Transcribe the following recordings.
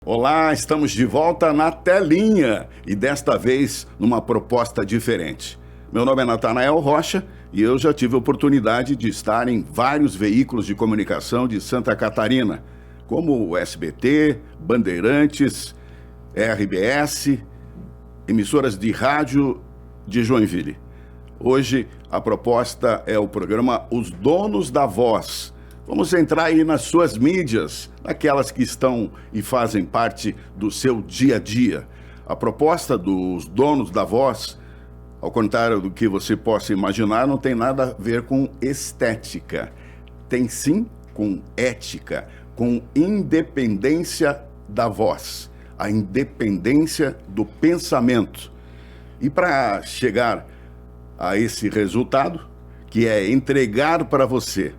Olá, estamos de volta na telinha e desta vez numa proposta diferente. Meu nome é Natanael Rocha e eu já tive a oportunidade de estar em vários veículos de comunicação de Santa Catarina, como o SBT, Bandeirantes, RBS, emissoras de rádio de Joinville. Hoje a proposta é o programa Os Donos da Voz. Vamos entrar aí nas suas mídias, naquelas que estão e fazem parte do seu dia a dia. A proposta dos Donos da Voz, ao contrário do que você possa imaginar, não tem nada a ver com estética. Tem sim com ética, com independência da voz, a independência do pensamento. E para chegar a esse resultado, que é entregar para você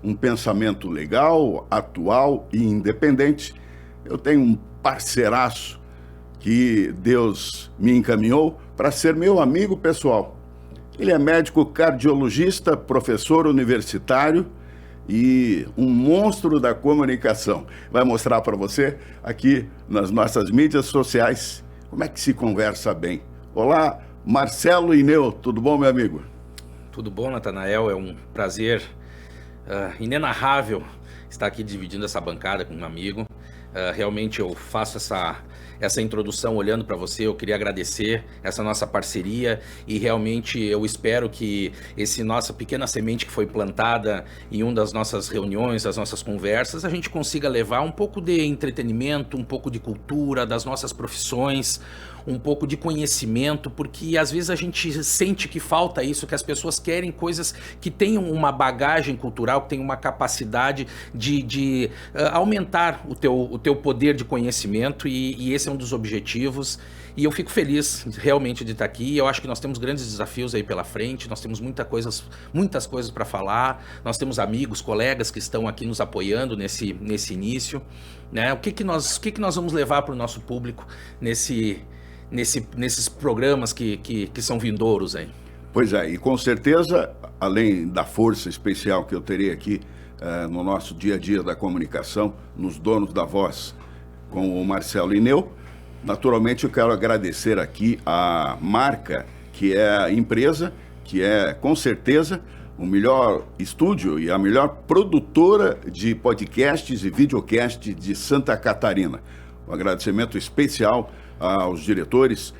um pensamento legal, atual e independente, eu tenho um parceiraço que Deus me encaminhou para ser meu amigo pessoal. Ele é médico cardiologista, professor universitário e um monstro da comunicação. Vai mostrar para você aqui nas nossas mídias sociais como é que se conversa bem. Olá, Marcelo Ineu, tudo bom, meu amigo? Tudo bom, Natanael, é um prazer inenarrável estar aqui dividindo essa bancada com um amigo. Realmente eu faço essa introdução olhando para você. Eu queria agradecer essa nossa parceria e realmente eu espero que essa nossa pequena semente que foi plantada em uma das nossas reuniões, das nossas conversas, a gente consiga levar um pouco de entretenimento, um pouco de cultura, das nossas profissões, um pouco de conhecimento, porque às vezes a gente sente que falta isso, que as pessoas querem coisas que tenham uma bagagem cultural, que tenham uma capacidade de aumentar o teu poder de conhecimento e esse é um dos objetivos. E eu fico feliz realmente de estar aqui. Eu acho que nós temos grandes desafios aí pela frente, nós temos muitas coisas para falar, nós temos amigos, colegas que estão aqui nos apoiando nesse início, né? O que nós vamos levar para o nosso público nesses programas que são vindouros aí? Pois é, e com certeza, além da força especial que eu terei aqui no nosso dia a dia da comunicação, nos Donos da Voz, com o Marcelo Ineu, naturalmente eu quero agradecer aqui a marca, que é a empresa, que é com certeza o melhor estúdio e a melhor produtora de podcasts e videocasts de Santa Catarina. Um agradecimento especial aos diretores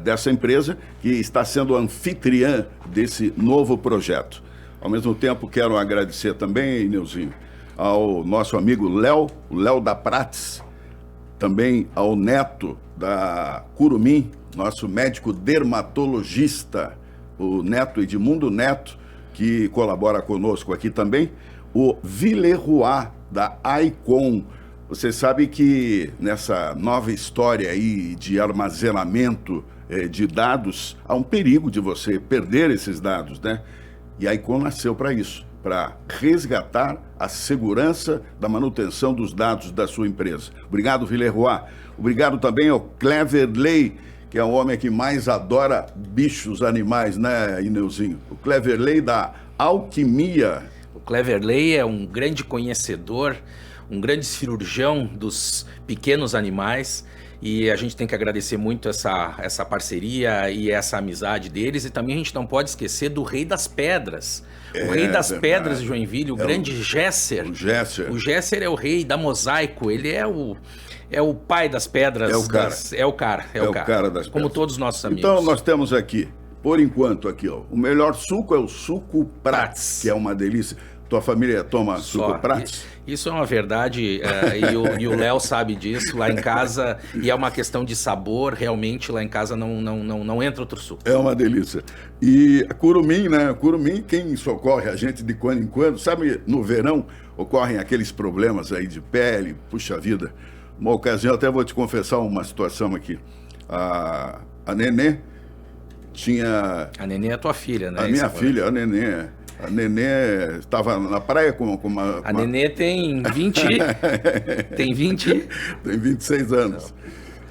dessa empresa, que está sendo anfitriã desse novo projeto. Ao mesmo tempo, quero agradecer também, Ineuzinho, ao nosso amigo Léo, o Léo da Prates, também ao Neto da Curumim, nosso médico dermatologista, o Neto Edmundo Neto, que colabora conosco aqui também, o Villeroy da Icon. Você sabe que nessa nova história aí de armazenamento de dados, há um perigo de você perder esses dados, né? E a Icon nasceu para isso, para resgatar a segurança da manutenção dos dados da sua empresa. Obrigado, Villeroy. Obrigado também ao Cleverley, que é o homem que mais adora bichos, animais, né, Ineuzinho? O Cleverley da Alquimia. O Cleverley é um grande conhecedor, um grande cirurgião dos pequenos animais, e a gente tem que agradecer muito essa parceria e essa amizade deles. E também a gente não pode esquecer do Rei das Pedras. O Rei das Pedras de Joinville, o grande Gesser. O Gesser é o rei da mosaico, ele é o pai das pedras. É o cara das pedras. Como todos os nossos amigos. Então nós temos aqui, por enquanto, aqui, ó, o melhor suco é o suco Prats, que é uma delícia. Tua família toma suco Prats? Isso é uma verdade, e o Léo sabe disso lá em casa, e é uma questão de sabor, realmente lá em casa não entra outro suco. É uma delícia. E a Curumim, né? Curumim, quem socorre a gente de quando em quando, sabe, no verão ocorrem aqueles problemas aí de pele, puxa vida. Uma ocasião, até vou te confessar uma situação aqui. A Nenê tinha... A Nenê é a tua filha, né? A minha filha, a Nenê. A Nenê estava na praia com uma... A Nenê tem 20... Tem 20... Tem 26 anos.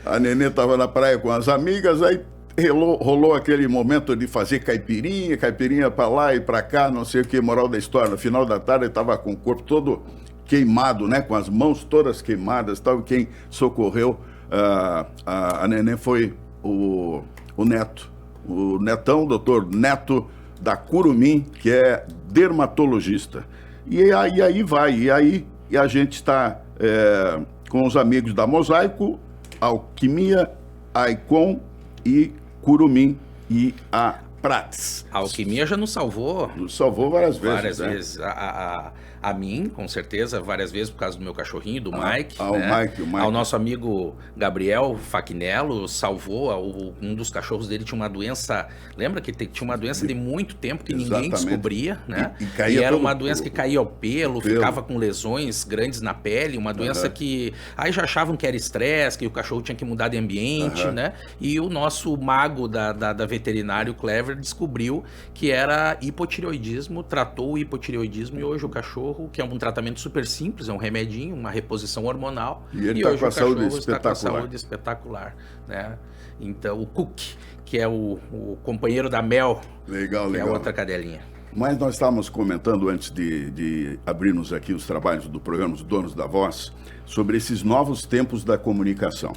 A Nenê estava na praia com as amigas, aí rolou aquele momento de fazer caipirinha para lá e para cá, não sei o que, moral da história. No final da tarde ele estava com o corpo todo queimado, né? Com as mãos todas queimadas, tal. Quem socorreu a neném foi o Neto. O Netão, doutor Neto da Curumim, que é dermatologista. E aí a gente está com os amigos da Mosaico, Alquimia, Aicon e Curumim e a Prates. A Alquimia já nos salvou. Nos salvou várias vezes. Várias né? vezes. A mim, com certeza, várias vezes por causa do meu cachorrinho, do Mike. O Mike. Ao nosso amigo Gabriel Fachinello, salvou um dos cachorros dele, tinha uma doença. Lembra que tinha uma doença de muito tempo que ninguém descobria, né? E era uma doença que caía ao pelo, ficava com lesões grandes na pele, uma doença que. Aí já achavam que era estresse, que o cachorro tinha que mudar de ambiente, né? E o nosso mago da veterinário Clever descobriu que era hipotireoidismo, tratou o hipotireoidismo e hoje o cachorro, que é um tratamento super simples, é um remedinho, uma reposição hormonal. E ele está com a saúde espetacular. Saúde espetacular, né? Então, o Cook, que é o companheiro da Mel, legal. É outra cadelinha. Mas nós estávamos comentando antes de abrirmos aqui os trabalhos do programa Os Donos da Voz, sobre esses novos tempos da comunicação,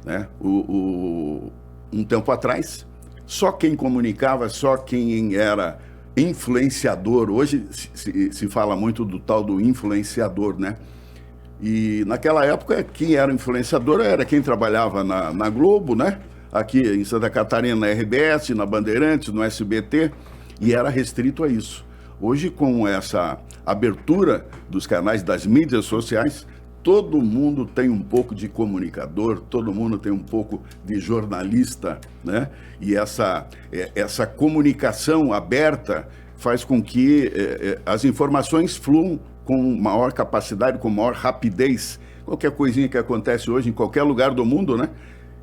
né? Um tempo atrás, só quem comunicava, só quem era influenciador. Hoje se fala muito do tal do influenciador, né? E naquela época, quem era influenciador era quem trabalhava na Globo, né? Aqui em Santa Catarina, na RBS, na Bandeirantes, no SBT, e era restrito a isso. Hoje, com essa abertura dos canais das mídias sociais, todo mundo tem um pouco de comunicador, todo mundo tem um pouco de jornalista, né? E essa comunicação aberta faz com que as informações fluam com maior capacidade, com maior rapidez. Qualquer coisinha que acontece hoje em qualquer lugar do mundo, né?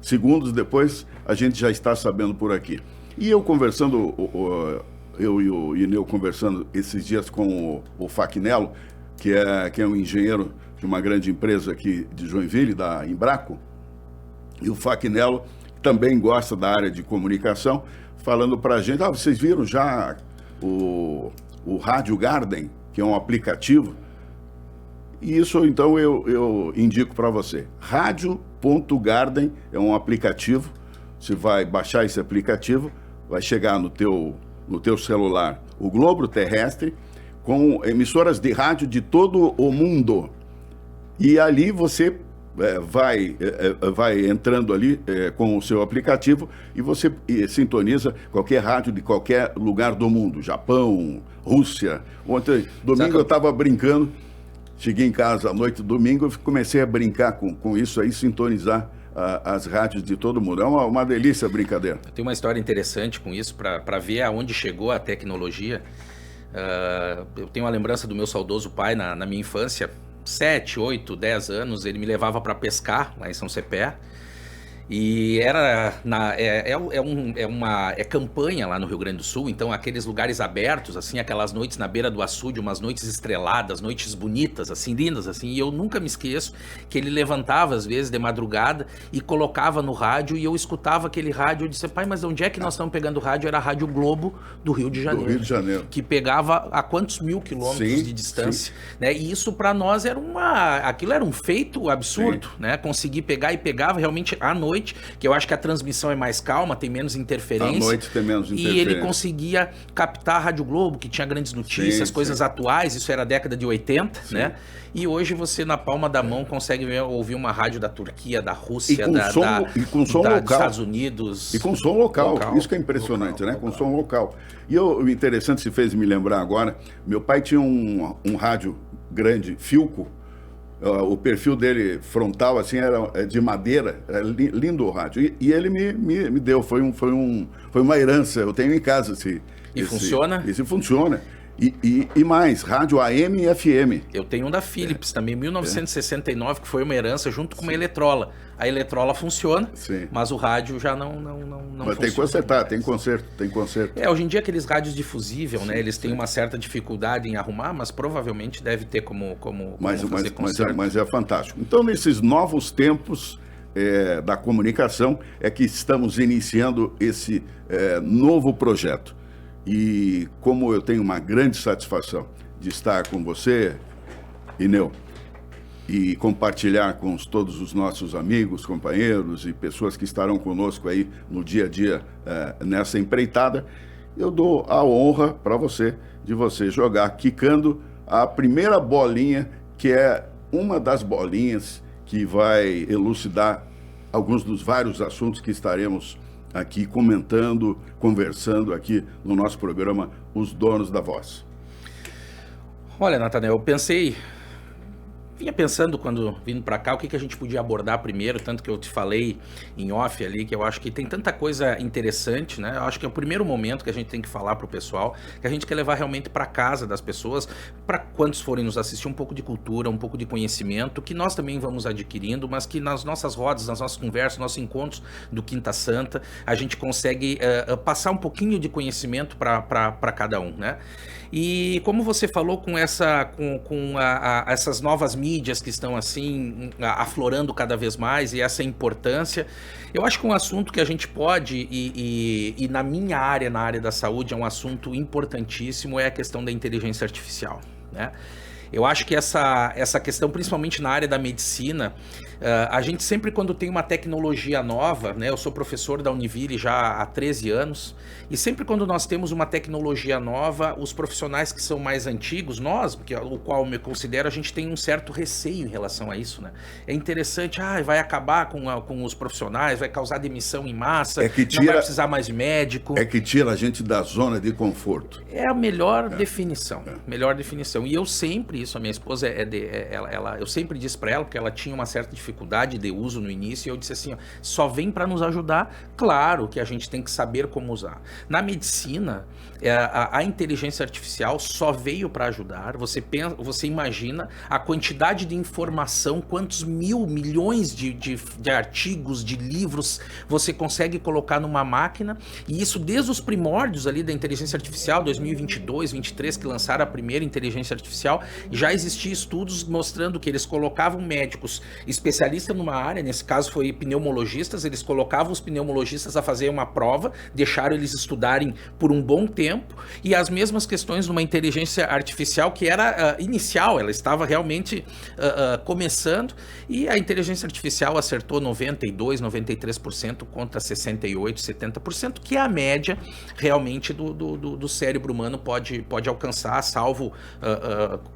Segundos depois, a gente já está sabendo por aqui. E eu conversando, eu e o Ineu conversando esses dias com o Fachinello, que é um engenheiro de uma grande empresa aqui de Joinville, da Embraco, e o Fachinello também gosta da área de comunicação, falando para a gente, vocês viram já o Rádio Garden, que é um aplicativo? E isso, então, eu indico para você. Rádio.garden é um aplicativo, você vai baixar esse aplicativo, vai chegar no teu celular o globo terrestre, com emissoras de rádio de todo o mundo. E ali você vai entrando ali com o seu aplicativo e você sintoniza qualquer rádio de qualquer lugar do mundo. Japão, Rússia. Ontem, domingo, eu estava brincando, cheguei em casa à noite, domingo, eu comecei a brincar com isso aí, sintonizar as rádios de todo mundo. É uma delícia a brincadeira. Tem uma história interessante com isso, para ver aonde chegou a tecnologia. Eu tenho uma lembrança do meu saudoso pai na minha infância, 7, 8, 10 anos, ele me levava para pescar lá em São Cepé. E era é campanha lá no Rio Grande do Sul, então aqueles lugares abertos, assim, aquelas noites na beira do açude, umas noites estreladas, noites bonitas, assim, lindas, assim, e eu nunca me esqueço que ele levantava, às vezes, de madrugada e colocava no rádio, e eu escutava aquele rádio, eu disse, pai, mas onde é que nós estamos pegando rádio? Era a Rádio Globo do Rio de Janeiro. Do Rio de Janeiro. Que pegava a quantos mil quilômetros de distância, né? E isso para nós aquilo era um feito absurdo, né? Conseguir pegar, e pegava realmente à noite, que eu acho que a transmissão é mais calma, tem menos interferência. À noite tem menos interferência. E ele conseguia captar a Rádio Globo, que tinha grandes notícias, coisas atuais, isso era a década de 80, né? E hoje você, na palma da mão, consegue ouvir uma rádio da Turquia, da Rússia, com som local. Dos Estados Unidos. E com som local. Isso que é impressionante, né? Com som local. E o interessante, se fez me lembrar agora, meu pai tinha um rádio grande, Philco. O perfil dele frontal, assim, era de madeira, era lindo o rádio. E ele me deu, foi uma herança, eu tenho em casa funciona? Esse funciona. E mais, rádio AM e FM. Eu tenho um da Philips também, 1969, que foi uma herança junto com uma eletrola. A eletrola funciona, mas o rádio já não mas funciona. Tem que consertar, tem conserto. Hoje em dia aqueles rádios difusível, né? Eles têm uma certa dificuldade em arrumar, mas provavelmente deve ter como fazer conserto. Mas é fantástico. Então, nesses novos tempos da comunicação é que estamos iniciando esse novo projeto. E como eu tenho uma grande satisfação de estar com você, Ineu, e compartilhar com todos os nossos amigos, companheiros e pessoas que estarão conosco aí no dia a dia nessa empreitada, eu dou a honra para você de você jogar quicando a primeira bolinha, que é uma das bolinhas que vai elucidar alguns dos vários assuntos que estaremos aqui comentando, conversando aqui no nosso programa Os Donos da Voz. Olha, Nathanael, vinha pensando quando vindo para cá o que a gente podia abordar primeiro, tanto que eu te falei em off ali, que eu acho que tem tanta coisa interessante, né? Eu acho que é o primeiro momento que a gente tem que falar pro pessoal, que a gente quer levar realmente para casa das pessoas, para quantos forem nos assistir, um pouco de cultura, um pouco de conhecimento, que nós também vamos adquirindo, mas que nas nossas rodas, nas nossas conversas, nossos encontros do Quinta Santa, a gente consegue passar um pouquinho de conhecimento para cada um, né? E como você falou com essas novas mídias que estão assim aflorando cada vez mais e essa importância, eu acho que um assunto que a gente pode, e na minha área, na área da saúde, é um assunto importantíssimo, é a questão da inteligência artificial, né? Eu acho que essa questão, principalmente na área da medicina, a gente sempre quando tem uma tecnologia nova, né? Eu sou professor da Univille já há 13 anos, e sempre quando nós temos uma tecnologia nova, os profissionais que são mais antigos, nós, o qual eu me considero, a gente tem um certo receio em relação a isso, né? É interessante, vai acabar com os profissionais, vai causar demissão em massa, não vai precisar mais de médico. É que tira a gente da zona de conforto. É a melhor definição, melhor definição. E eu sempre, isso, a minha esposa, eu sempre disse para ela, porque ela tinha uma certa dificuldade de uso no início, e eu disse assim, só vem para nos ajudar, claro que a gente tem que saber como usar. Na medicina, a inteligência artificial só veio para ajudar. Você imagina a quantidade de informação, quantos milhões de artigos, de livros você consegue colocar numa máquina, e isso desde os primórdios ali da inteligência artificial, 2022, 2023, que lançaram a primeira inteligência artificial, já existiam estudos mostrando que eles colocavam médicos especialistas numa área, nesse caso foi pneumologistas, eles colocavam os pneumologistas a fazer uma prova, deixaram eles estudarem por um bom tempo, e as mesmas questões numa inteligência artificial que era inicial, ela estava realmente começando, e a inteligência artificial acertou 92%, 93% contra 68%, 70%, que é a média realmente do cérebro humano pode alcançar, salvo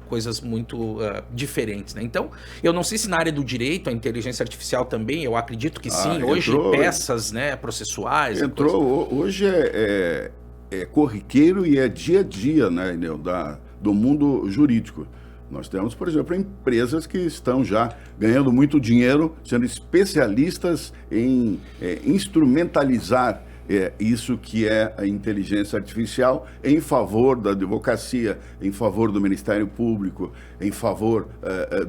coisas muito diferentes, né? Então, eu não sei se na área do direito a inteligência artificial também, eu acredito que sim, hoje peças, né, processuais... Hoje é corriqueiro e é dia a dia, né, do mundo jurídico. Nós temos, por exemplo, empresas que estão já ganhando muito dinheiro, sendo especialistas em instrumentalizar isso que é a inteligência artificial em favor da advocacia, em favor do Ministério Público, em favor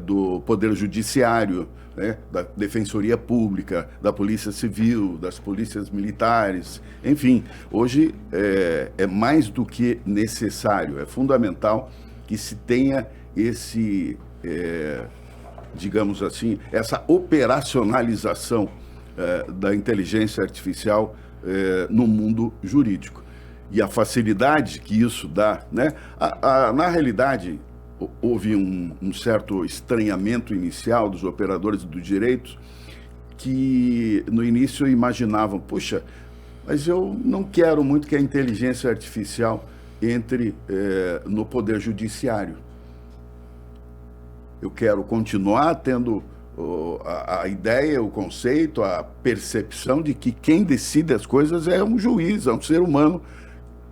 do Poder Judiciário, né, da Defensoria Pública, da Polícia Civil, das polícias militares. Enfim, hoje é mais do que necessário, é fundamental que se tenha digamos assim, essa operacionalização da inteligência artificial no mundo jurídico. E a facilidade que isso dá, né? Na realidade, houve um certo estranhamento inicial dos operadores do direito, que no início imaginavam, puxa, mas eu não quero muito que a inteligência artificial entre no poder judiciário. Eu quero continuar tendo a ideia, o conceito, a percepção de que quem decide as coisas é um juiz, é um ser humano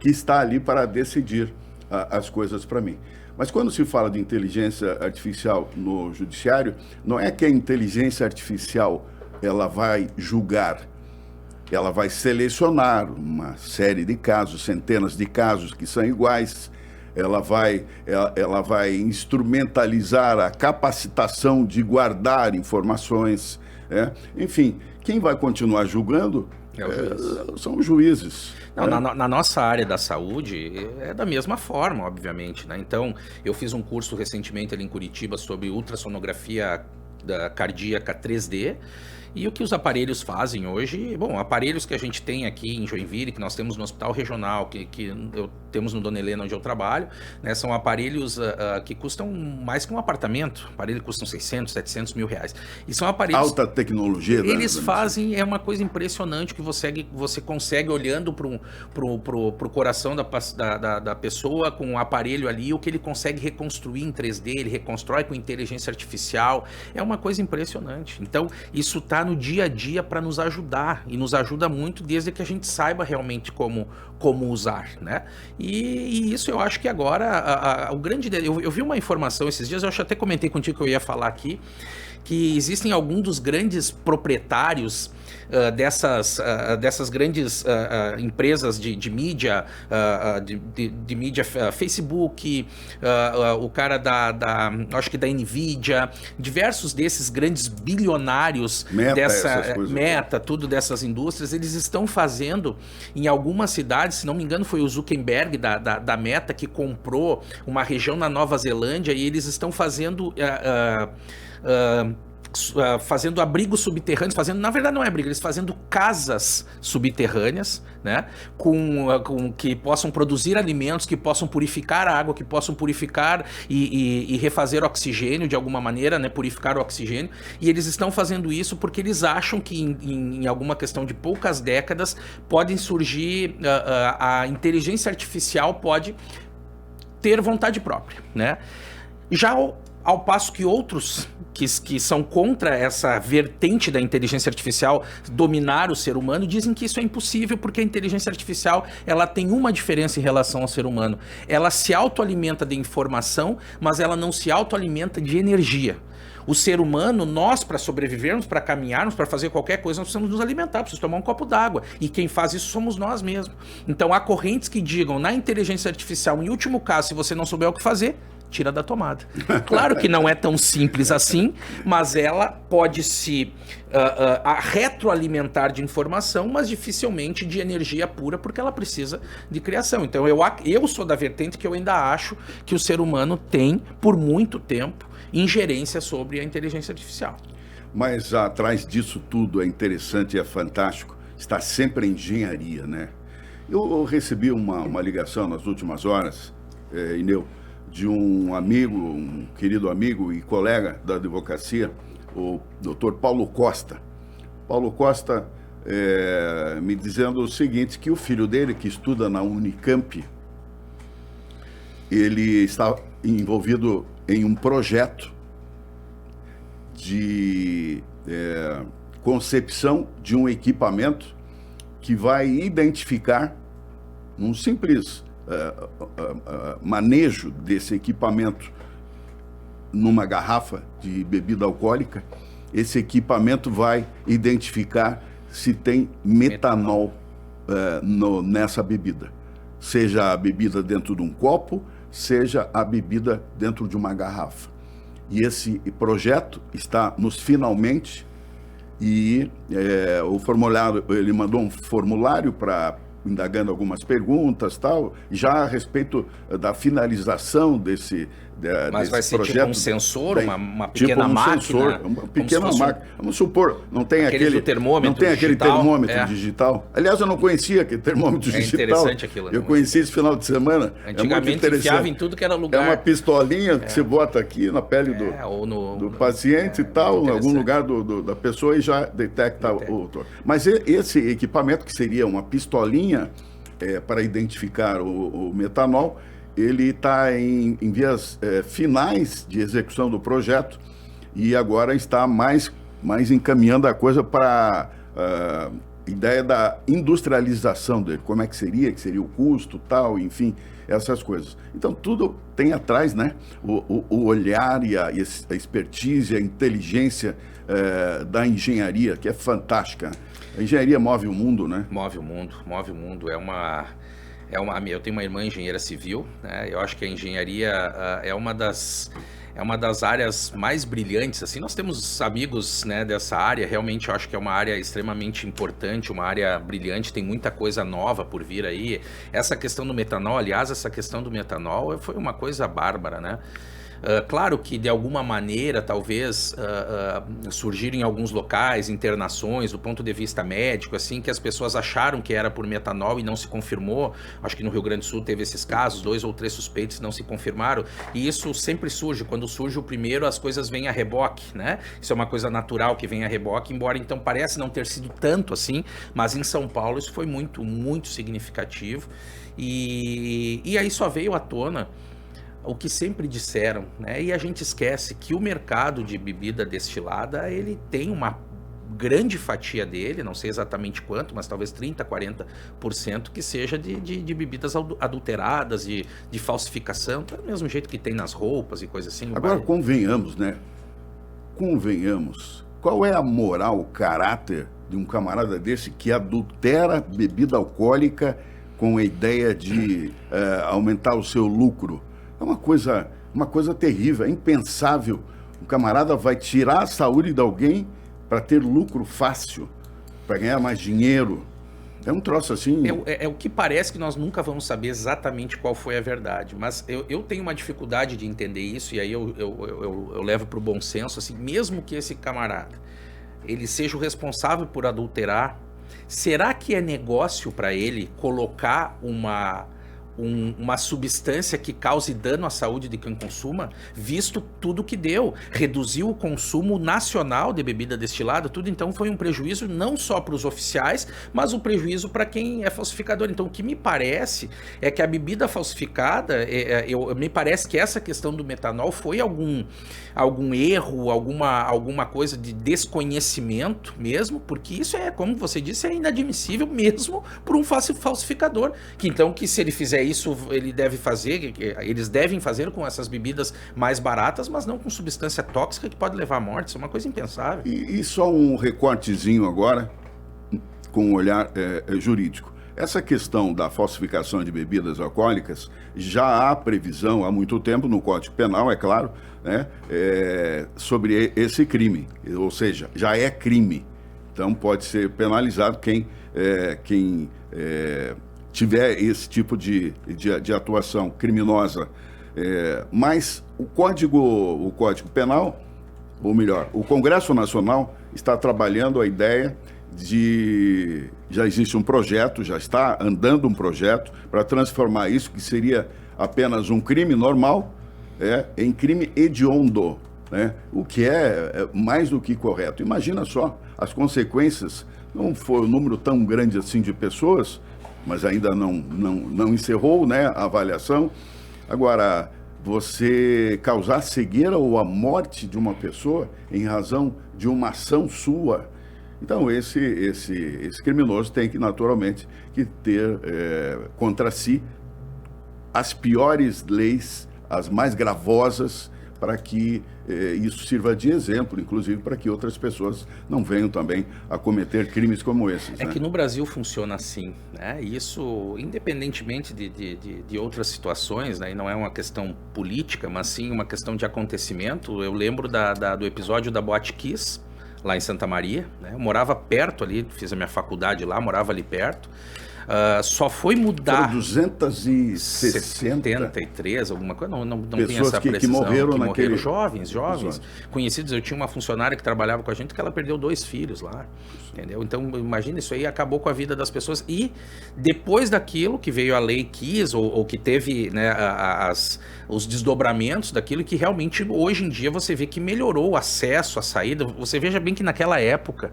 que está ali para decidir as coisas para mim. Mas quando se fala de inteligência artificial no judiciário, não é que a inteligência artificial ela vai julgar, ela vai selecionar uma série de casos, centenas de casos que são iguais. Ela vai instrumentalizar a capacitação de guardar informações. Enfim, quem vai continuar julgando são os juízes. Não, na nossa área da saúde é da mesma forma, obviamente, né? Então, eu fiz um curso recentemente ali em Curitiba sobre ultrassonografia cardíaca 3D. E o que os aparelhos fazem hoje, bom, aparelhos que a gente tem aqui em Joinville, que nós temos no Hospital Regional, temos no Dona Helena, onde eu trabalho, né, são aparelhos que custam mais que um apartamento. Aparelhos que custam 600, 700 mil reais. E são aparelhos... Alta tecnologia. Eles fazem, é uma coisa impressionante que você consegue, olhando pro coração da pessoa, com o aparelho ali, o que ele consegue reconstruir em 3D, ele reconstrói com inteligência artificial. É uma coisa impressionante. Então, isso está no dia a dia para nos ajudar, e nos ajuda muito desde que a gente saiba realmente como usar, né? E isso eu acho que agora, o grande... Eu vi uma informação esses dias, eu acho que até comentei contigo que eu ia falar aqui, que existem alguns dos grandes proprietários dessas grandes empresas de mídia, de mídia, Facebook, o cara acho que da Nvidia, diversos desses grandes bilionários Meta, tudo dessas indústrias, eles estão fazendo em algumas cidades, se não me engano foi o Zuckerberg da Meta que comprou uma região na Nova Zelândia, e eles estão fazendo abrigos subterrâneos, na verdade não é abrigo, eles fazendo casas subterrâneas, né, com que possam produzir alimentos, que possam purificar a água, que possam purificar e refazer oxigênio de alguma maneira, né, purificar o oxigênio, e eles estão fazendo isso porque eles acham que em alguma questão de poucas décadas podem surgir, a inteligência artificial pode ter vontade própria, né? Já ao passo que outros que são contra essa vertente da inteligência artificial dominar o ser humano dizem que isso é impossível, porque a inteligência artificial ela tem uma diferença em relação ao ser humano. Ela se autoalimenta de informação, mas ela não se autoalimenta de energia. O ser humano, nós, para sobrevivermos, para caminharmos, para fazer qualquer coisa, nós precisamos nos alimentar, precisamos tomar um copo d'água. E quem faz isso somos nós mesmos. Então, há correntes que digam, na inteligência artificial, em último caso, se você não souber o que fazer, tira da tomada. Claro que não é tão simples assim, mas ela pode se retroalimentar de informação, mas dificilmente de energia pura, porque ela precisa de criação. Então, eu sou da vertente que eu ainda acho que o ser humano tem, por muito tempo, ingerência sobre a inteligência artificial. Mas atrás disso tudo é interessante e é fantástico, está sempre a engenharia, né? Eu recebi uma ligação nas últimas horas, Ineu, de um amigo, um querido amigo e colega da advocacia, o Dr. Paulo Costa. Paulo Costa me dizendo o seguinte, que o filho dele, que estuda na Unicamp, ele está envolvido em um projeto de concepção de um equipamento que vai identificar, num simples manejo desse equipamento numa garrafa de bebida alcoólica, esse equipamento vai identificar se tem metanol nessa bebida. Seja a bebida dentro de um copo, seja a bebida dentro de uma garrafa. E esse projeto está nos finalmente, e o formulário, ele mandou um formulário para indagando algumas perguntas, tal, já a respeito da finalização desse Mas vai ser projeto, tipo um sensor, uma pequena máquina? Sensor, uma pequena máquina. Vamos supor, não tem aquele termômetro não tem aquele digital, termômetro digital. Aliás, eu não conhecia aquele termômetro digital. É interessante aquilo. Eu conheci esse final de semana. Antigamente enfiava em tudo que era lugar. É uma pistolinha que você bota aqui na pele do paciente e tal, em algum lugar da pessoa, e já detecta o... Mas esse equipamento, que seria uma pistolinha para identificar o metanol, ele está em vias finais de execução do projeto, e agora está mais encaminhando a coisa para a ideia da industrialização dele, como é que seria o custo, tal, enfim, essas coisas. Então, tudo tem atrás, né, o olhar e a expertise, a inteligência da engenharia, que é fantástica. A engenharia move o mundo, né? Move o mundo. Eu tenho uma irmã engenheira civil, né? Eu acho que a engenharia é uma das áreas mais brilhantes. Assim, nós temos amigos, né, dessa área. Realmente eu acho que é uma área extremamente importante, uma área brilhante, tem muita coisa nova por vir aí. Essa questão do metanol, aliás, foi uma coisa bárbara, né? Claro que de alguma maneira, talvez, surgiram em alguns locais internações do ponto de vista médico, assim, que as pessoas acharam que era por metanol e não se confirmou. Acho que no Rio Grande do Sul teve esses casos, 2 ou 3 suspeitos não se confirmaram. E isso sempre surge. Quando surge o primeiro, as coisas vêm a reboque, né? Isso é uma coisa natural que vem a reboque, embora então parece não ter sido tanto assim, mas em São Paulo isso foi muito, muito significativo. E aí só veio à tona o que sempre disseram, né? E a gente esquece que o mercado de bebida destilada, ele tem uma grande fatia dele, não sei exatamente quanto, mas talvez 30%, 40% que seja de bebidas adulteradas, de falsificação, do mesmo jeito que tem nas roupas e coisa assim. Agora, convenhamos, né? Convenhamos. Qual é a moral, o caráter de um camarada desse que adultera bebida alcoólica com a ideia de aumentar o seu lucro? É uma coisa terrível, é impensável. O camarada vai tirar a saúde de alguém para ter lucro fácil, para ganhar mais dinheiro. É um troço assim... É o que parece que nós nunca vamos saber exatamente qual foi a verdade, mas eu tenho uma dificuldade de entender isso, e aí eu levo para o bom senso, assim, mesmo que esse camarada ele seja o responsável por adulterar, será que é negócio para ele colocar uma substância que cause dano à saúde de quem consuma, visto tudo que deu, reduziu o consumo nacional de bebida destilada, tudo, então foi um prejuízo não só para os oficiais, mas um prejuízo para quem é falsificador. Então o que me parece é que a bebida falsificada, me parece que essa questão do metanol foi algum erro, alguma coisa de desconhecimento mesmo, porque isso é, como você disse, é inadmissível mesmo por um falsificador, que se ele fizer isso, eles devem fazer com essas bebidas mais baratas, mas não com substância tóxica que pode levar à morte. Isso é uma coisa impensável. E só um recortezinho agora, com um olhar jurídico. Essa questão da falsificação de bebidas alcoólicas, já há previsão há muito tempo no Código Penal, é claro, né, sobre esse crime, ou seja, já é crime. Então pode ser penalizado quem tiver esse tipo de atuação criminosa. Mas o Código Penal, ou melhor, o Congresso Nacional está trabalhando a ideia já existe um projeto, já está andando um projeto para transformar isso, que seria apenas um crime normal, em crime hediondo, né? O que é mais do que correto. Imagina só, as consequências, não foi um número tão grande assim de pessoas, mas ainda não encerrou, né, a avaliação. Agora, você causar cegueira ou a morte de uma pessoa em razão de uma ação sua, então esse criminoso tem que, naturalmente, ter contra si as piores leis, as mais gravosas, para que isso sirva de exemplo, inclusive para que outras pessoas não venham também a cometer crimes como esses. Que no Brasil funciona assim, né? Isso, independentemente de outras situações, né? E não é uma questão política, mas sim uma questão de acontecimento. Eu lembro do episódio da Boate Kiss, lá em Santa Maria, né? Eu morava perto ali, fiz a minha faculdade lá, morava ali perto. Só foi mudar... Foram 273, alguma coisa, não tem essa precisão. Que morreram naquele... Jovens, conhecidos. Eu tinha uma funcionária que trabalhava com a gente que ela perdeu 2 filhos lá, entendeu? Então, imagina, isso aí acabou com a vida das pessoas. E depois daquilo que veio a Lei Kiss, ou que teve, né, os desdobramentos daquilo, que realmente hoje em dia você vê que melhorou o acesso, a saída. Você veja bem que naquela época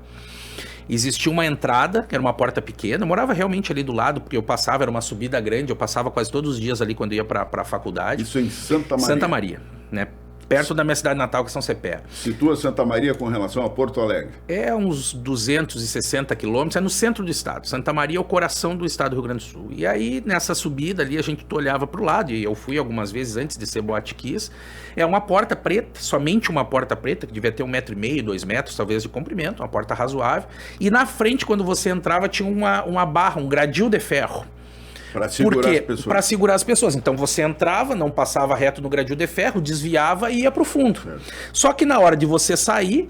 existia uma entrada, que era uma porta pequena. Eu morava realmente ali do lado, porque eu passava, era uma subida grande, eu passava quase todos os dias ali quando ia para a faculdade. Isso em Santa Maria? Santa Maria, né? Perto da minha cidade natal, que é São Cepé. Situa Santa Maria com relação a Porto Alegre? É uns 260 quilômetros, é no centro do estado. Santa Maria é o coração do estado do Rio Grande do Sul. E aí, nessa subida ali, a gente olhava para o lado, e eu fui algumas vezes antes de ser Boate Kiss. É uma porta preta, somente uma porta preta, que devia ter 1,5 m, 2 metros, talvez, de comprimento, uma porta razoável. E na frente, quando você entrava, tinha uma barra, um gradil de ferro. Para segurar as pessoas. Para segurar as pessoas. Então você entrava, não passava reto no gradil de ferro, desviava e ia para o fundo. Só que na hora de você sair,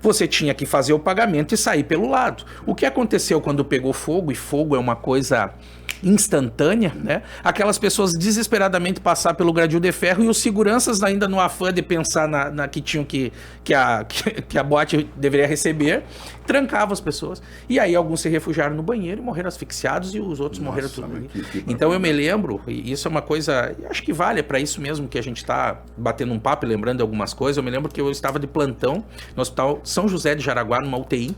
você tinha que fazer o pagamento e sair pelo lado. O que aconteceu quando pegou fogo, e fogo é uma coisa instantânea, né? Aquelas pessoas desesperadamente passar pelo gradil de ferro e os seguranças ainda no afã de pensar na que tinham que a boate deveria receber, trancavam as pessoas. E aí alguns se refugiaram no banheiro e morreram asfixiados e os outros morreram tudo ali. Então eu me lembro, e isso é uma coisa, acho que vale para isso mesmo que a gente está batendo um papo e lembrando de algumas coisas. Eu me lembro que eu estava de plantão no Hospital São José de Jaraguá, numa UTI.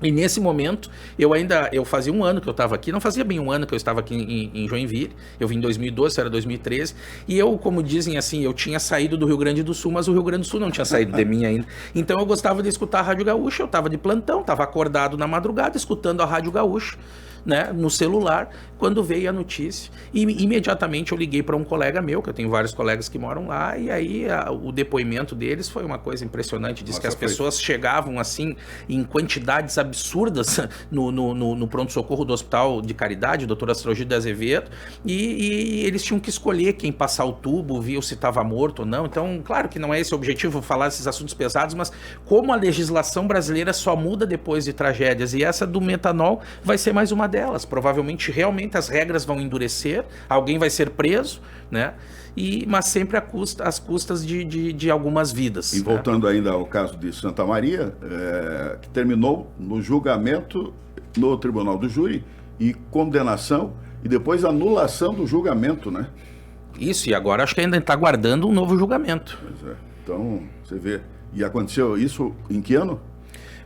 E nesse momento, eu fazia um ano que eu estava aqui, não fazia bem um ano que eu estava aqui em Joinville, eu vim em 2012, isso era 2013, e eu, como dizem assim, eu tinha saído do Rio Grande do Sul, mas o Rio Grande do Sul não tinha saído de mim ainda. Então eu gostava de escutar a Rádio Gaúcha, eu estava de plantão, estava acordado na madrugada, escutando a Rádio Gaúcha, né, no celular, quando veio a notícia. E imediatamente eu liguei para um colega meu, que eu tenho vários colegas que moram lá, e aí o depoimento deles foi uma coisa impressionante. Diz que as pessoas chegavam assim em quantidades absurdas no pronto-socorro do Hospital de Caridade, o Dr. Astrogildo de Azevedo, e eles tinham que escolher quem passar o tubo, viu se estava morto ou não. Então, claro que não é esse o objetivo, falar desses assuntos pesados, mas como a legislação brasileira só muda depois de tragédias, e essa do metanol vai ser mais uma delas. Provavelmente, realmente, as regras vão endurecer, alguém vai ser preso, né? Mas sempre às custas de algumas vidas. E voltando ainda ao caso de Santa Maria, que terminou no julgamento no Tribunal do Júri e condenação e depois anulação do julgamento, né? Isso, e agora acho que ainda está aguardando um novo julgamento. Pois é. Então, você vê. E aconteceu isso em que ano?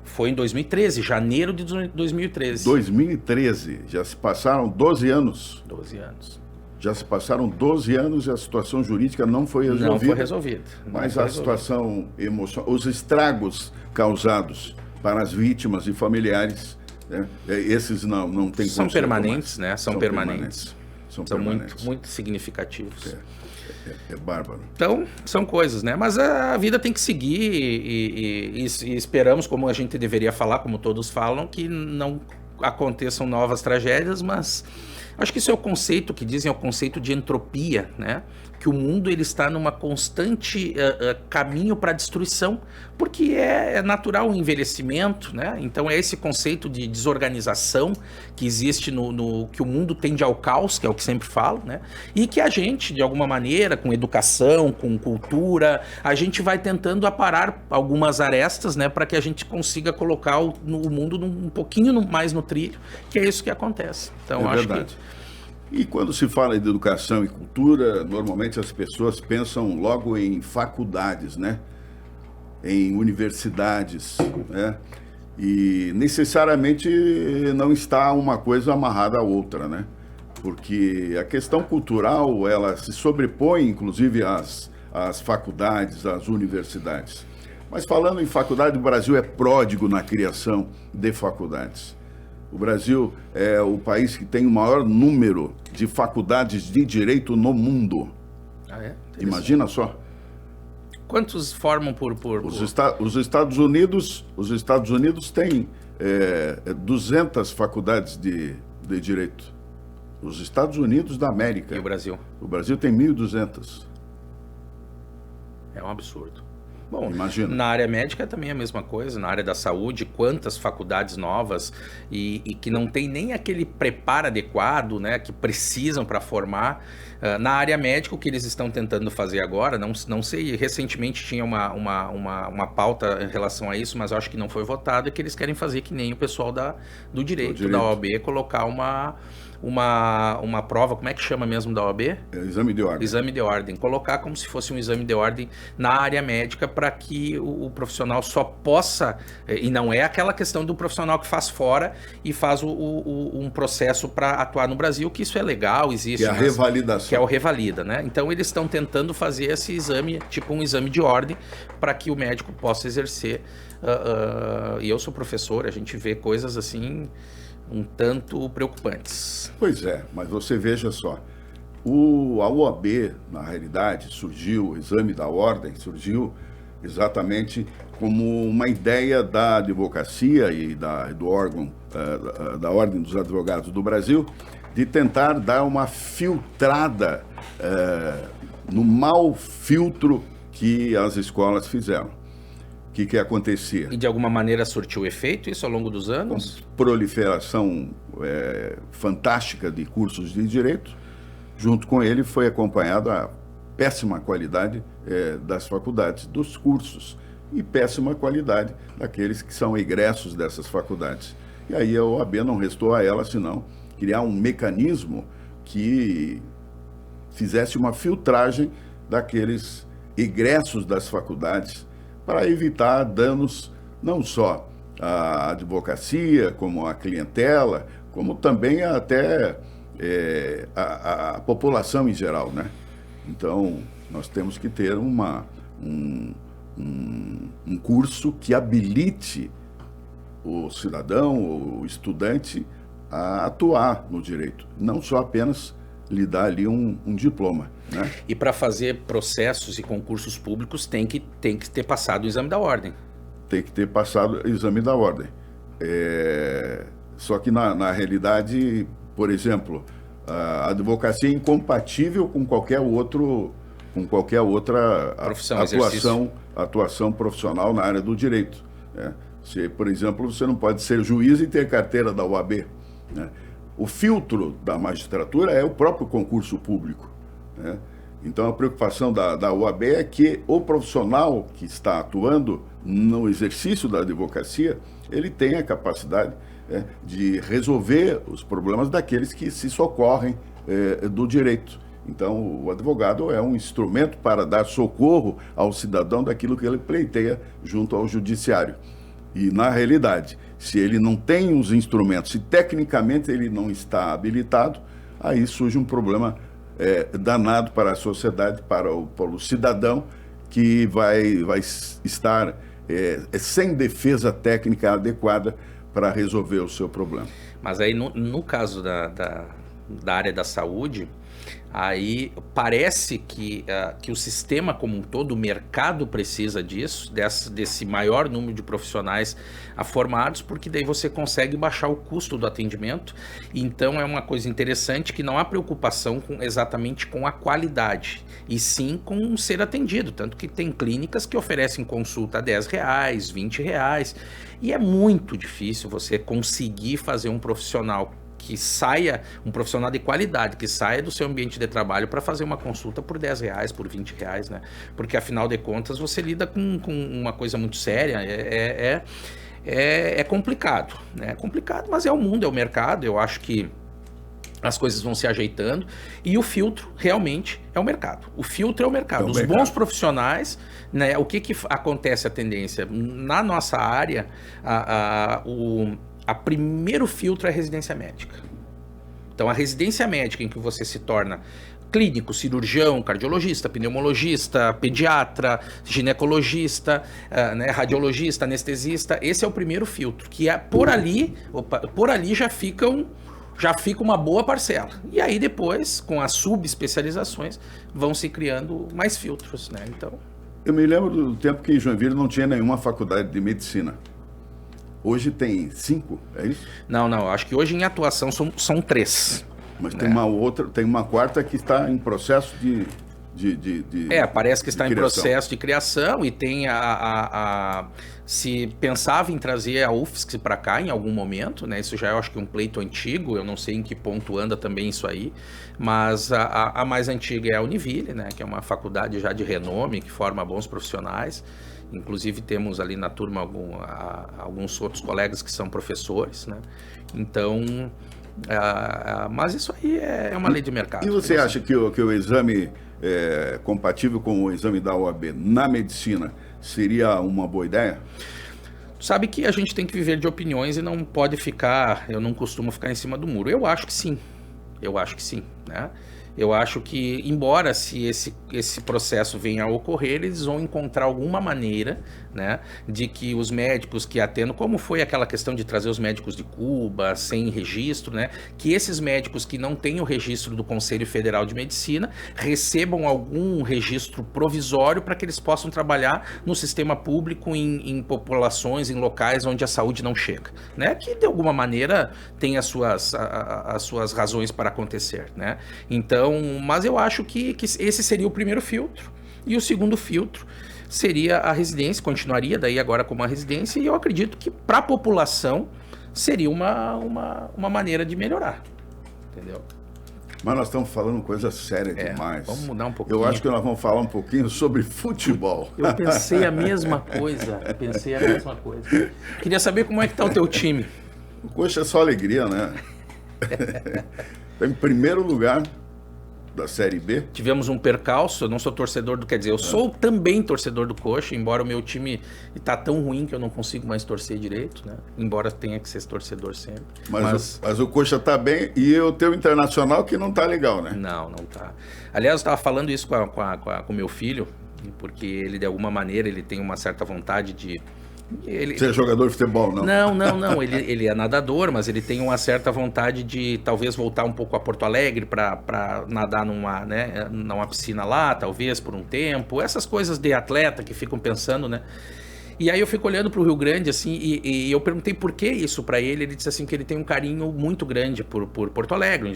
Foi em 2013, janeiro de 2013. 2013, já se passaram 12 anos. 12 anos. Já se passaram 12 anos e a situação jurídica não foi resolvida. Não foi resolvida. Mas a situação emocional, os estragos causados para as vítimas e familiares, né, esses não tem São permanentes, né? São permanentes. São muito significativos. É bárbaro. Então, são coisas, né? Mas a vida tem que seguir e esperamos, como a gente deveria falar, como todos falam, que não aconteçam novas tragédias, mas acho que isso é o conceito que dizem, é o conceito de entropia, né? Que o mundo ele está numa constante caminho para a destruição, porque é natural o envelhecimento, né? Então é esse conceito de desorganização que existe que o mundo tende ao caos, que é o que sempre falo, né? E que a gente, de alguma maneira, com educação, com cultura, a gente vai tentando aparar algumas arestas, né? Para que a gente consiga colocar o mundo um pouquinho mais no trilho, que é isso que acontece. Então acho verdade. E quando se fala de educação e cultura, normalmente as pessoas pensam logo em faculdades, né? Em universidades, né? E necessariamente não está uma coisa amarrada à outra, né? Porque a questão cultural, ela se sobrepõe, inclusive, às faculdades, às universidades. Mas falando em faculdade, o Brasil é pródigo na criação de faculdades. O Brasil é o país que tem o maior número de faculdades de direito no mundo. Ah, é? Imagina só. Quantos formam por... Os Estados Unidos têm 200 faculdades de direito. Os Estados Unidos da América. E o Brasil? O Brasil tem 1.200. É um absurdo. Bom, imagina. Na área médica também é a mesma coisa, na área da saúde, quantas faculdades novas e que não tem nem aquele preparo adequado, né, que precisam para formar. Na área médica, o que eles estão tentando fazer agora, não sei, recentemente tinha uma pauta em relação a isso, mas eu acho que não foi votado, é que eles querem fazer que nem o pessoal do direito, da OAB, colocar uma prova, como é que chama mesmo da OAB? Exame de ordem. Exame de ordem. Colocar como se fosse um exame de ordem na área médica para que o profissional só possa, e não é aquela questão do profissional que faz fora e faz um processo para atuar no Brasil, que isso é legal, existe. Que é a revalidação. Que é o revalida, né? Então eles estão tentando fazer esse exame, tipo um exame de ordem, para que o médico possa exercer. E eu sou professor, a gente vê coisas assim um tanto preocupantes. Pois é, mas você veja só, a OAB, na realidade, surgiu, o exame da ordem surgiu exatamente como uma ideia da advocacia e do órgão, da Ordem dos Advogados do Brasil, de tentar dar uma filtrada no mau filtro que as escolas fizeram. que acontecia? E de alguma maneira surtiu efeito isso ao longo dos anos? Com proliferação fantástica de cursos de direito, junto com ele foi acompanhada a péssima qualidade das faculdades, dos cursos, e péssima qualidade daqueles que são egressos dessas faculdades. E aí a OAB não restou a ela senão criar um mecanismo que fizesse uma filtragem daqueles egressos das faculdades para evitar danos não só à advocacia, como à clientela, como também até a população em geral, né? Então, nós temos que ter um curso que habilite o cidadão, o estudante, a atuar no direito, não só apenas lhe dar ali um diploma, né? E para fazer processos e concursos públicos tem que ter passado o exame da ordem. Tem que ter passado o exame da ordem. Só que na realidade, por exemplo, a advocacia é incompatível com qualquer outra profissão, atuação profissional na área do direito, né? Por exemplo, você não pode ser juiz e ter carteira da OAB, né? O filtro da magistratura é o próprio concurso público, né? Então, a preocupação da OAB é que o profissional que está atuando no exercício da advocacia, ele tenha a capacidade de resolver os problemas daqueles que se socorrem do direito. Então, o advogado é um instrumento para dar socorro ao cidadão daquilo que ele pleiteia junto ao judiciário. E, na realidade, se ele não tem os instrumentos, se tecnicamente ele não está habilitado, aí surge um problema danado para a sociedade, para o cidadão, que vai estar sem defesa técnica adequada para resolver o seu problema. Mas aí, no caso da área da saúde, aí parece que o sistema como um todo, o mercado precisa disso, desse maior número de profissionais formados, porque daí você consegue baixar o custo do atendimento. Então é uma coisa interessante que não há preocupação exatamente com a qualidade, e sim com ser atendido, tanto que tem clínicas que oferecem consulta a R$10, R$20, e é muito difícil você conseguir fazer um profissional um profissional de qualidade, que saia do seu ambiente de trabalho para fazer uma consulta por R$10, por R$20, né? Porque, afinal de contas, você lida com uma coisa muito séria, é complicado, né? É complicado, mas é o mundo, é o mercado. Eu acho que as coisas vão se ajeitando, e o filtro realmente é o mercado. O filtro é o mercado. Os bons profissionais, né? O que acontece, a tendência? Na nossa área, a primeiro filtro é a residência médica. Então, a residência médica em que você se torna clínico, cirurgião, cardiologista, pneumologista, pediatra, ginecologista, né, radiologista, anestesista, esse é o primeiro filtro, que por ali já fica uma boa parcela. E aí depois, com as subespecializações, vão se criando mais filtros, né? Então, eu me lembro do tempo que em Joinville não tinha nenhuma faculdade de medicina. Hoje tem 5, é isso? Não. Acho que hoje em atuação são 3. Mas tem uma outra, tem uma quarta que está em processo de parece que está em processo de criação, e tem se pensava em trazer a UFSC para cá em algum momento, né? Isso já eu acho que é um pleito antigo, eu não sei em que ponto anda também isso aí, mas a mais antiga é a Univille, né? Que é uma faculdade já de renome, que forma bons profissionais. Inclusive temos ali na turma alguns outros colegas que são professores, né? Então, mas isso aí é uma lei de mercado. E você acha que o exame compatível com o exame da OAB na medicina seria uma boa ideia? Sabe que a gente tem que viver de opiniões e não pode eu não costumo ficar em cima do muro. Eu acho que sim, né? Eu acho que, embora se esse processo venha a ocorrer, eles vão encontrar alguma maneira, né, de que os médicos que atendam, como foi aquela questão de trazer os médicos de Cuba sem registro, né, que esses médicos que não têm o registro do Conselho Federal de Medicina recebam algum registro provisório para que eles possam trabalhar no sistema público em populações, em locais onde a saúde não chega, né, que de alguma maneira tem as suas razões para acontecer, né. Então, mas eu acho que esse seria o primeiro filtro. E o segundo filtro, seria a residência, continuaria daí agora como uma residência, e eu acredito que para a população seria uma maneira de melhorar, entendeu? Mas nós estamos falando coisa séria demais. Vamos mudar um pouquinho. Eu acho que nós vamos falar um pouquinho sobre futebol. Eu pensei a mesma coisa, Queria saber como é que tá o teu time. O Coxa é só alegria, né? Está em primeiro lugar da Série B. Tivemos um percalço, eu não sou torcedor do... Quer dizer, eu sou também torcedor do Coxa, embora o meu time está tão ruim que eu não consigo mais torcer direito, né? Embora tenha que ser torcedor sempre. Mas o Coxa está bem e o teu Internacional que não está legal, né? Não tá. Aliás, eu estava falando isso com meu filho, porque ele, de alguma maneira, ele tem uma certa vontade de... Você é jogador de futebol, não? Não. Ele é nadador, mas ele tem uma certa vontade de talvez voltar um pouco a Porto Alegre para nadar numa piscina lá, talvez por um tempo. Essas coisas de atleta que ficam pensando, né? E aí eu fico olhando pro Rio Grande, assim, e eu perguntei por que isso pra ele. Ele disse assim que ele tem um carinho muito grande por Porto Alegre,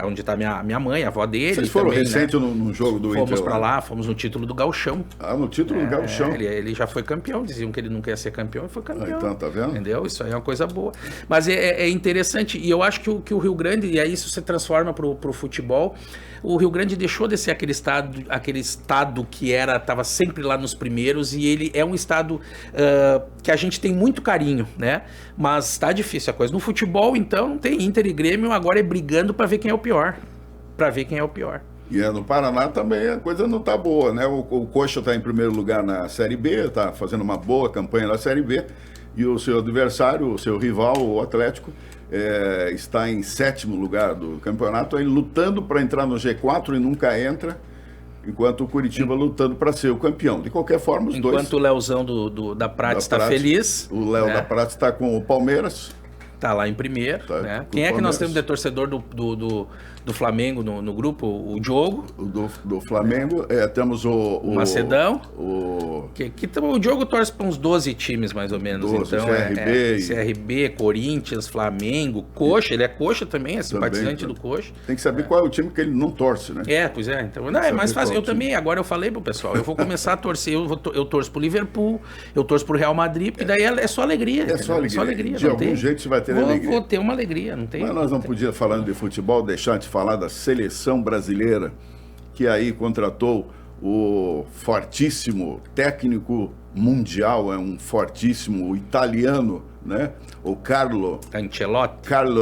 onde tá minha mãe, a avó dele. Vocês foram também, recente, né? no jogo do Inter? Fomos pra lá, fomos no título do Gauchão. Ah, no título do Gauchão. Ele já foi campeão, diziam que ele não quer ser campeão e foi campeão. Então, tá vendo? Entendeu? Isso aí é uma coisa boa. Mas é interessante, e eu acho que o Rio Grande, e aí isso se transforma pro futebol. O Rio Grande deixou de ser aquele estado que estava sempre lá nos primeiros, e ele é um estado que a gente tem muito carinho, né? Mas tá difícil a coisa. No futebol, então, tem Inter e Grêmio agora brigando para ver quem é o pior. E no Paraná também a coisa não tá boa, né? O Coxa tá em primeiro lugar na Série B, tá fazendo uma boa campanha na Série B, e o seu adversário, o seu rival, o Atlético, está em sétimo lugar do campeonato, aí lutando para entrar no G4 e nunca entra, enquanto o Curitiba lutando para ser o campeão. De qualquer forma, os dois... Enquanto o Leozão da Prata está feliz... O Léo da Prata está com o Palmeiras. Tá lá em primeiro, né? Quem é que nós temos de torcedor do Flamengo no grupo? O Diogo. Do Flamengo, temos o Macedão. O Diogo torce para uns 12 times, mais ou menos. 12, então, CRB, Corinthians, Flamengo, Coxa. Ele é Coxa também, é simpatizante do Coxa. Tem que saber qual é o time que ele não torce, né? Pois é. Então, não, é mais fácil. Eu também, agora eu falei pro pessoal, eu vou começar a torcer. Eu torço pro Liverpool, eu torço pro Real Madrid, porque daí é só alegria. É só alegria. De algum jeito você vai ter alegria. Vou ter uma alegria, não tem? Mas nós não podíamos, falando de futebol, deixar de falar da seleção brasileira, que aí contratou o fortíssimo técnico mundial, é um fortíssimo italiano, né? O Carlo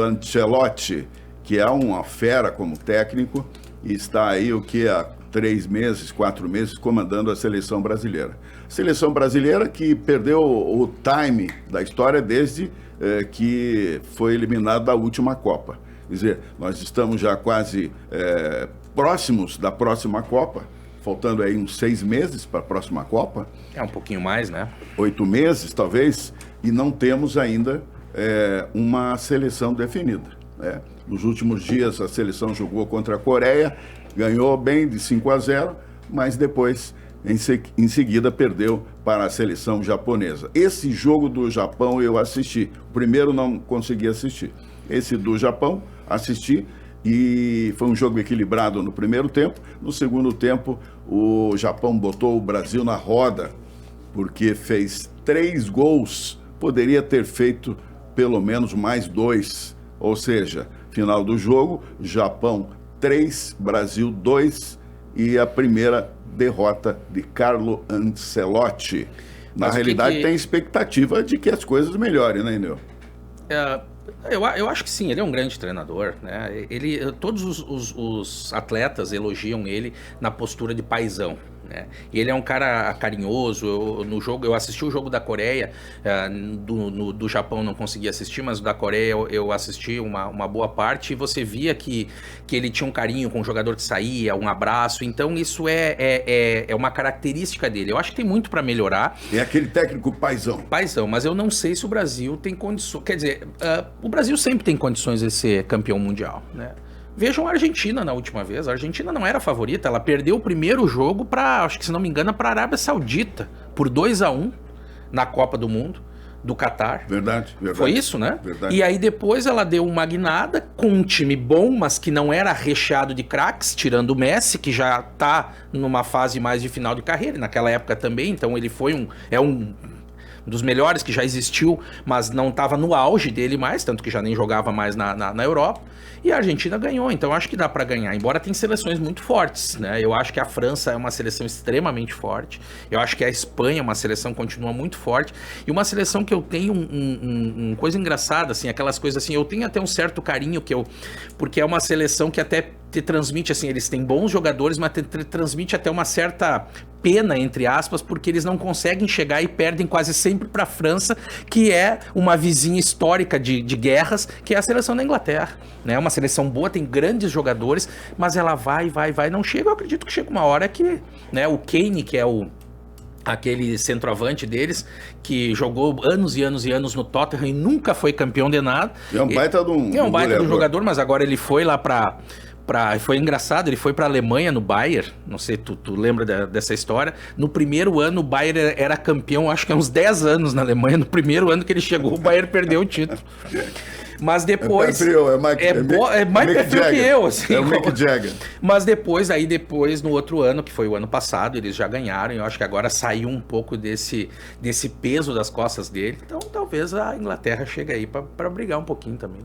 Ancelotti, que é uma fera como técnico, e está aí há 3 meses, 4 meses, comandando a seleção brasileira. Seleção brasileira que perdeu o time da história desde que foi eliminado da última Copa. Quer dizer, nós estamos já quase próximos da próxima Copa, faltando aí uns 6 meses para a próxima Copa. Um pouquinho mais, né? 8 meses, talvez, e não temos ainda uma seleção definida, né? Nos últimos dias a seleção jogou contra a Coreia, ganhou bem de 5-0, mas depois, em seguida, perdeu para a seleção japonesa. Esse jogo do Japão eu assisti. O primeiro não consegui assistir. Esse do Japão, assisti, e foi um jogo equilibrado no primeiro tempo. No segundo tempo, o Japão botou o Brasil na roda, porque fez 3 gols, poderia ter feito pelo menos mais 2. Ou seja, final do jogo, Japão 3, Brasil 2, e a primeira derrota de Carlo Ancelotti. Na realidade, tem expectativa de que as coisas melhorem, né, Ineu? Eu acho que sim, ele é um grande treinador, né? Todos os atletas elogiam ele na postura de paizão, né? E ele é um cara carinhoso. Eu assisti o jogo da Coreia, do Japão não consegui assistir, mas da Coreia eu assisti uma boa parte, e você via que ele tinha um carinho com o jogador que saía, um abraço. Então isso é uma característica dele. Eu acho que tem muito para melhorar. É aquele técnico paizão. Paizão, mas eu não sei se o Brasil tem condições. Quer dizer, o Brasil sempre tem condições de ser campeão mundial, né? Vejam a Argentina na última vez. A Argentina não era a favorita, ela perdeu o primeiro jogo acho que se não me engano, para a Arábia Saudita, por 2-1 na Copa do Mundo. do Catar. Verdade. Foi isso, né? Verdade. E aí depois ela deu uma guinada com um time bom, mas que não era recheado de craques, tirando o Messi, que já tá numa fase mais de final de carreira, e naquela época também, então ele foi um dos melhores que já existiu, mas não estava no auge dele mais, tanto que já nem jogava mais na Europa. E a Argentina ganhou, então acho que dá para ganhar, embora tem seleções muito fortes, né? Eu acho que a França é uma seleção extremamente forte, eu acho que a Espanha é uma seleção que continua muito forte, e uma seleção que eu tenho uma coisa engraçada, assim, aquelas coisas assim, eu tenho até um certo carinho, porque é uma seleção que até te transmite, assim, eles têm bons jogadores, mas te transmite até uma certa pena, entre aspas, porque eles não conseguem chegar e perdem quase sempre para a França, que é uma vizinha histórica de guerras, que é a seleção da Inglaterra, né? É uma seleção boa, tem grandes jogadores, mas ela vai, não chega. Eu acredito que chega uma hora que, né, o Kane, que é aquele centroavante deles, que jogou anos e anos e anos no Tottenham e nunca foi campeão de nada. É um baita de um jogador, mas agora ele foi lá foi engraçado, ele foi para a Alemanha no Bayern, não sei, tu lembra dessa história. No primeiro ano o Bayern era campeão, acho que há uns 10 anos na Alemanha. No primeiro ano que ele chegou, o Bayern perdeu o título. Mas depois... É mais pé frio que eu, assim. É o Mick Jagger. Mas depois, no outro ano, que foi o ano passado, eles já ganharam. E eu acho que agora saiu um pouco desse peso das costas dele. Então, talvez a Inglaterra chegue aí para brigar um pouquinho também.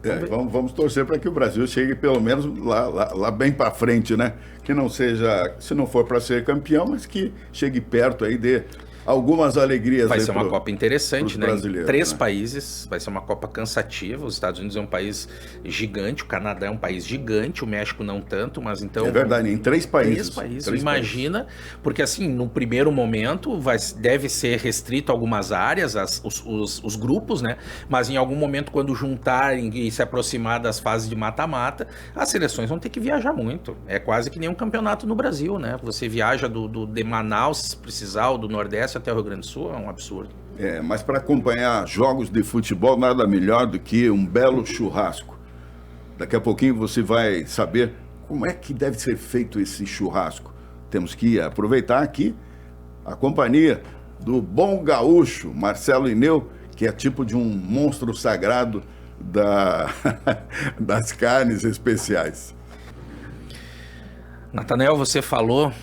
Vamos torcer para que o Brasil chegue pelo menos lá bem para frente, né? Que não seja, se não for para ser campeão, mas que chegue perto aí de algumas alegrias. Vai ser uma Copa interessante, né? Em 3 né? países, vai ser uma Copa cansativa. Os Estados Unidos é um país gigante, o Canadá é um país gigante, o México não tanto, mas então... É verdade, em 3 países. 3 países, imagina, porque assim, no primeiro momento deve ser restrito a algumas áreas, os grupos, né? Mas em algum momento, quando juntarem e se aproximar das fases de mata-mata, as seleções vão ter que viajar muito. É quase que nem um campeonato no Brasil, né? Você viaja de Manaus, se precisar, ou do Nordeste até o Rio Grande do Sul, é um absurdo. Mas para acompanhar jogos de futebol, nada melhor do que um belo churrasco. Daqui a pouquinho você vai saber como é que deve ser feito esse churrasco. Temos que aproveitar aqui a companhia do bom gaúcho, Marcelo Ineu, que é tipo de um monstro sagrado das carnes especiais. Nathanael, você falou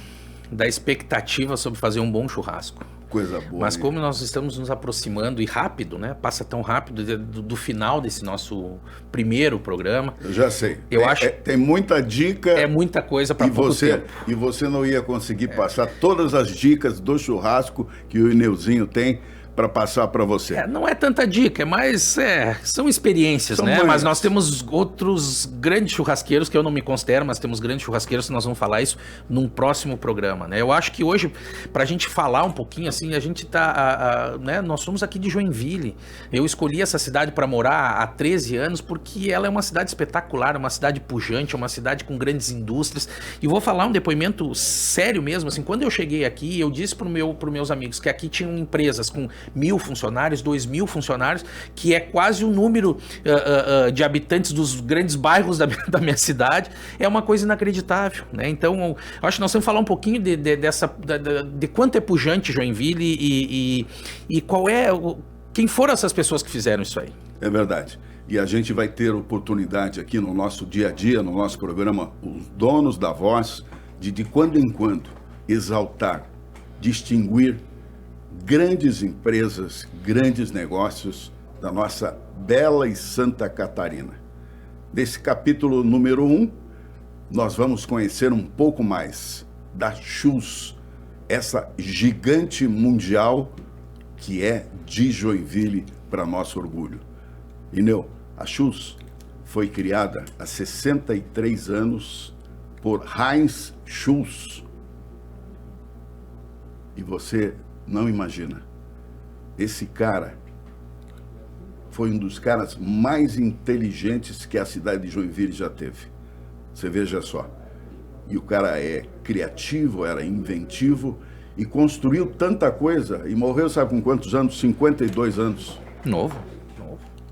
da expectativa sobre fazer um bom churrasco. Coisa boa. Mas como nós estamos nos aproximando, e rápido, né? Passa tão rápido do final desse nosso primeiro programa. Eu já sei. Eu acho tem muita dica. É muita coisa para pouco tempo. E você não ia conseguir passar todas as dicas do churrasco que o Ineuzinho tem para passar para você. Não é tanta dica, mas são experiências, né? Manhas. Mas nós temos outros grandes churrasqueiros, que eu não me considero, mas temos grandes churrasqueiros que nós vamos falar isso num próximo programa, né? Eu acho que hoje, pra gente falar um pouquinho, assim, a gente né? Nós somos aqui de Joinville. Eu escolhi essa cidade para morar há 13 anos porque ela é uma cidade espetacular, uma cidade pujante, uma cidade com grandes indústrias. E vou falar um depoimento sério mesmo, assim, quando eu cheguei aqui, eu disse pros meus amigos que aqui tinham empresas com 1.000 funcionários, 2.000 funcionários, que é quase o número de habitantes dos grandes bairros da minha cidade. É uma coisa inacreditável, né? Então, eu acho que nós vamos falar um pouquinho de quanto é pujante Joinville e quem foram essas pessoas que fizeram isso aí. É verdade. E a gente vai ter oportunidade aqui no nosso dia a dia, no nosso programa, os donos da voz, de quando em quando exaltar, distinguir grandes empresas, grandes negócios da nossa bela e Santa Catarina. Nesse capítulo número 1, nós vamos conhecer um pouco mais da Schultz, essa gigante mundial que é de Joinville para nosso orgulho. Ineu, a Schultz foi criada há 63 anos por Heinz Schultz. E você não imagina, esse cara foi um dos caras mais inteligentes que a cidade de Joinville já teve. Você veja só. E o cara é criativo, era inventivo e construiu tanta coisa. E morreu, sabe com quantos anos? 52 anos. Novo.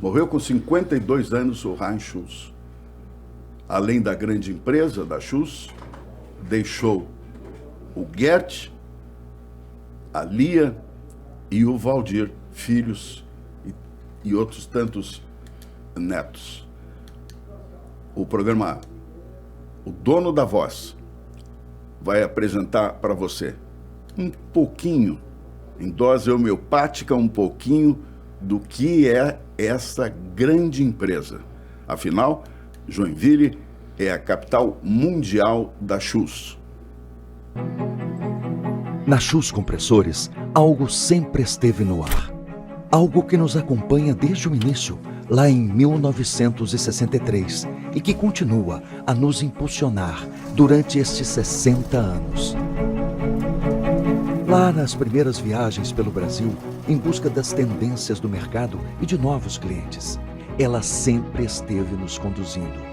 Morreu com 52 anos o Heinz Schultz. Além da grande empresa da Schultz, deixou o Gert, a Lia e o Valdir, filhos, e e outros tantos netos. O programa O Dono da Voz vai apresentar para você um pouquinho, em dose homeopática, um pouquinho do que é essa grande empresa. Afinal, Joinville é a capital mundial da Schultz. Na Schultz Compressores, algo sempre esteve no ar. Algo que nos acompanha desde o início, lá em 1963, e que continua a nos impulsionar durante estes 60 anos. Lá nas primeiras viagens pelo Brasil, em busca das tendências do mercado e de novos clientes, ela sempre esteve nos conduzindo.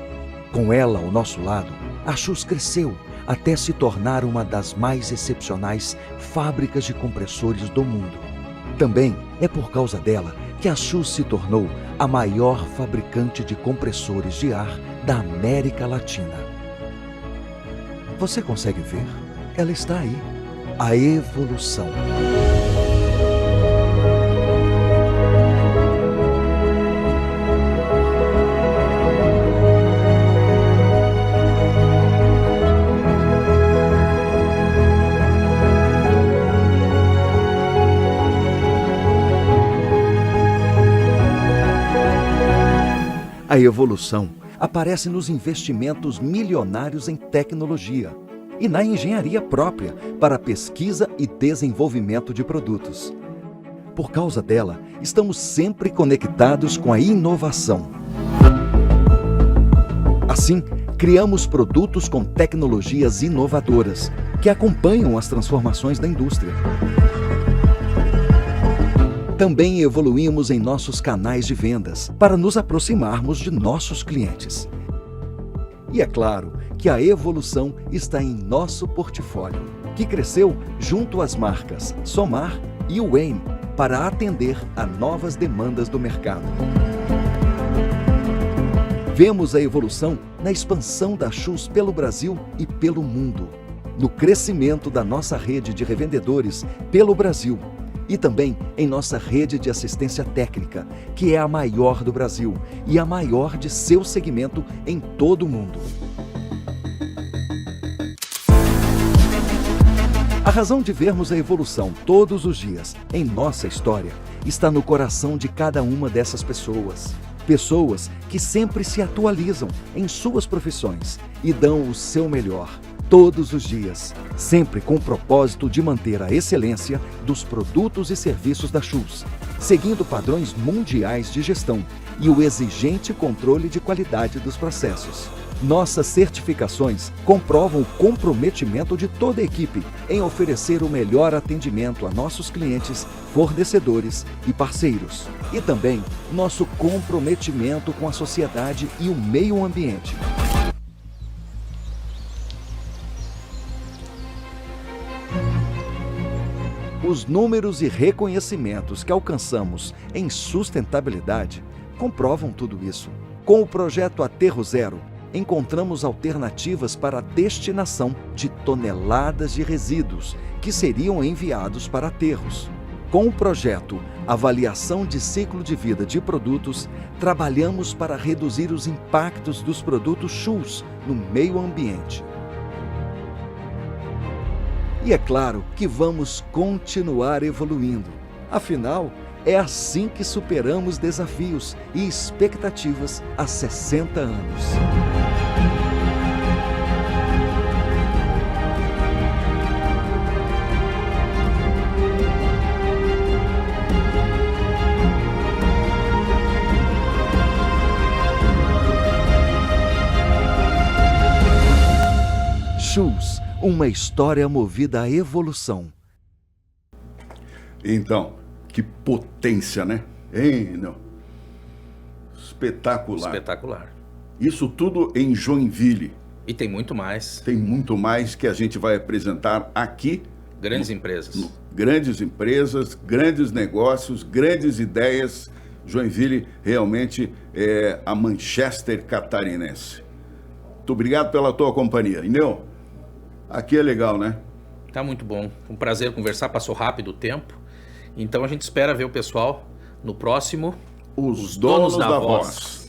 Com ela ao nosso lado, a Schultz cresceu até se tornar uma das mais excepcionais fábricas de compressores do mundo. Também é por causa dela que a Schultz se tornou a maior fabricante de compressores de ar da América Latina. Você consegue ver? Ela está aí. A evolução. A evolução aparece nos investimentos milionários em tecnologia e na engenharia própria para pesquisa e desenvolvimento de produtos. Por causa dela, estamos sempre conectados com a inovação. Assim, criamos produtos com tecnologias inovadoras que acompanham as transformações da indústria. Também evoluímos em nossos canais de vendas para nos aproximarmos de nossos clientes. E é claro que a evolução está em nosso portfólio, que cresceu junto às marcas Somar e Wayne para atender a novas demandas do mercado. Vemos a evolução na expansão da Schultz pelo Brasil e pelo mundo, no crescimento da nossa rede de revendedores pelo Brasil e também em nossa rede de assistência técnica, que é a maior do Brasil e a maior de seu segmento em todo o mundo. A razão de vermos a evolução todos os dias em nossa história está no coração de cada uma dessas pessoas. Pessoas que sempre se atualizam em suas profissões e dão o seu melhor todos os dias, sempre com o propósito de manter a excelência dos produtos e serviços da Schultz, seguindo padrões mundiais de gestão e o exigente controle de qualidade dos processos. Nossas certificações comprovam o comprometimento de toda a equipe em oferecer o melhor atendimento a nossos clientes, fornecedores e parceiros. E também nosso comprometimento com a sociedade e o meio ambiente. Os números e reconhecimentos que alcançamos em sustentabilidade comprovam tudo isso. Com o projeto Aterro Zero, encontramos alternativas para a destinação de toneladas de resíduos que seriam enviados para aterros. Com o projeto Avaliação de Ciclo de Vida de Produtos, trabalhamos para reduzir os impactos dos produtos Schultz no meio ambiente. E é claro que vamos continuar evoluindo. Afinal, é assim que superamos desafios e expectativas há 60 anos. Schultz, uma história movida à evolução. Então, que potência, né? Hein, não? Espetacular. Espetacular. Isso tudo em Joinville. E tem muito mais. Tem muito mais que a gente vai apresentar aqui. Grandes empresas. Grandes empresas, grandes negócios, grandes ideias. Joinville realmente é a Manchester catarinense. Muito obrigado pela tua companhia. Ineu, aqui é legal, né? Tá muito bom. Um prazer conversar, passou rápido o tempo. Então a gente espera ver o pessoal no próximo Os donos da voz.